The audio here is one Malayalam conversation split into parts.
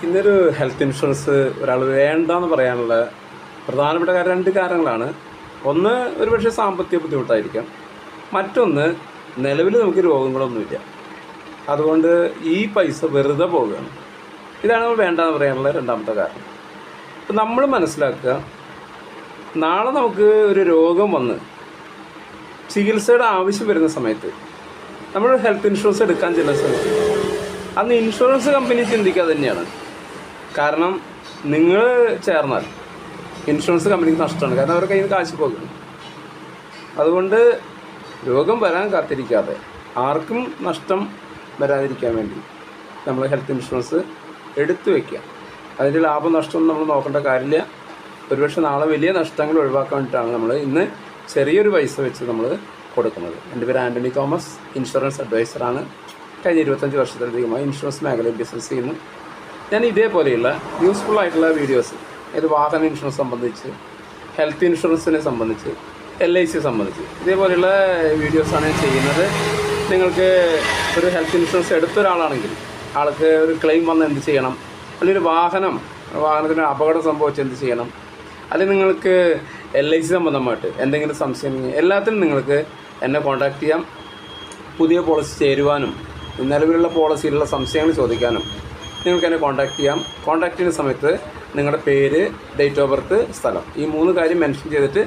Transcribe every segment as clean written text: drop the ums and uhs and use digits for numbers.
ഇന്നൊരു ഹെൽത്ത് ഇൻഷുറൻസ് ഒരാൾ വേണ്ടെന്ന് പറയാനുള്ള പ്രധാനപ്പെട്ട രണ്ട് കാരണങ്ങളാണ്. ഒന്ന്, ഒരുപക്ഷെ സാമ്പത്തിക ബുദ്ധിമുട്ടായിരിക്കാം. മറ്റൊന്ന്, നിലവിൽ നമുക്ക് രോഗങ്ങളൊന്നുമില്ല, അതുകൊണ്ട് ഈ പൈസ വെറുതെ പോവുകയാണ്. ഇതാണ് നമ്മൾ വേണ്ടെന്ന് പറയാനുള്ള രണ്ടാമത്തെ കാരണം. അപ്പം നമ്മൾ മനസ്സിലാക്കുക, നാളെ നമുക്ക് ഒരു രോഗം വന്ന് ചികിത്സയുടെ ആവശ്യം വരുന്ന സമയത്ത് നമ്മൾ ഹെൽത്ത് ഇൻഷുറൻസ് എടുക്കാൻ ചെല്ലുന്ന സമയത്ത് അന്ന് ഇൻഷുറൻസ് കമ്പനി ചിന്തിക്കാതെ തന്നെയാണ്. കാരണം നിങ്ങൾ ചേർന്നാൽ ഇൻഷുറൻസ് കമ്പനിക്ക് നഷ്ടമാണ്, കാരണം അവരുടെ കയ്യിൽ നിന്ന് കാശ് പോകുന്നു. അതുകൊണ്ട് രോഗം വരാൻ കാത്തിരിക്കാതെ ആർക്കും നഷ്ടം വരാതിരിക്കാൻ വേണ്ടി നമ്മൾ ഹെൽത്ത് ഇൻഷുറൻസ് എടുത്തു വയ്ക്കുക. അതിൻ്റെ ലാഭം നഷ്ടമൊന്നും നമ്മൾ നോക്കേണ്ട കാര്യമില്ല. ഒരുപക്ഷെ നാളെ വലിയ നഷ്ടങ്ങൾ ഒഴിവാക്കാൻ വേണ്ടിയിട്ടാണ് നമ്മൾ ഇന്ന് ചെറിയൊരു പൈസ വെച്ച് നമ്മൾ കൊടുക്കുന്നത്. എൻ്റെ പേര് ആൻ്റണി തോമസ്, ഇൻഷുറൻസ് അഡ്വൈസറാണ്. കഴിഞ്ഞ 25 വർഷത്തിലധികമായി ഇൻഷുറൻസ് മേഖലയിൽ ബിസിനസ് ചെയ്യുന്നു. ഞാൻ ഇതേപോലെയുള്ള യൂസ്ഫുള്ളായിട്ടുള്ള വീഡിയോസ്, ഇത് വാഹന ഇൻഷുറൻസ് സംബന്ധിച്ച്, ഹെൽത്ത് ഇൻഷുറൻസിനെ സംബന്ധിച്ച്, LIC സംബന്ധിച്ച് ഇതേപോലെയുള്ള വീഡിയോസാണ് ഞാൻ ചെയ്യുന്നത്. നിങ്ങൾക്ക് ഒരു ഹെൽത്ത് ഇൻഷുറൻസ് എടുത്തൊരാളാണെങ്കിൽ ആൾക്ക് ഒരു ക്ലെയിം വന്ന് എന്ത് ചെയ്യണം, അല്ലെങ്കിൽ ഒരു വാഹനത്തിന് അപകടം സംഭവിച്ച് എന്ത് ചെയ്യണം, അല്ലെങ്കിൽ നിങ്ങൾക്ക് LIC സംബന്ധമായിട്ട് എന്തെങ്കിലും സംശയം, എല്ലാത്തിനും നിങ്ങൾക്ക് എന്നെ കോൺടാക്റ്റ് ചെയ്യാം. പുതിയ പോളിസി ചേരുവാനും നിലവിലുള്ള പോളിസിയിലുള്ള സംശയങ്ങൾ ചോദിക്കാനും നിങ്ങൾക്ക് എന്നെ കോൺടാക്റ്റ് ചെയ്യാം. കോൺടാക്റ്റ് ചെയ്യുന്ന സമയത്ത് നിങ്ങളുടെ പേര്, ഡേറ്റ് ഓഫ് ബർത്ത്, സ്ഥലം, ഈ 3 കാര്യം മെൻഷൻ ചെയ്തിട്ട്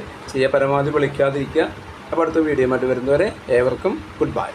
പരമാവധി വിളിക്കാതിരിക്കുക. അപ്പോൾ അടുത്ത വീഡിയോ ആയിട്ട് വരുന്നവരെ ഏവർക്കും ഗുഡ് ബൈ.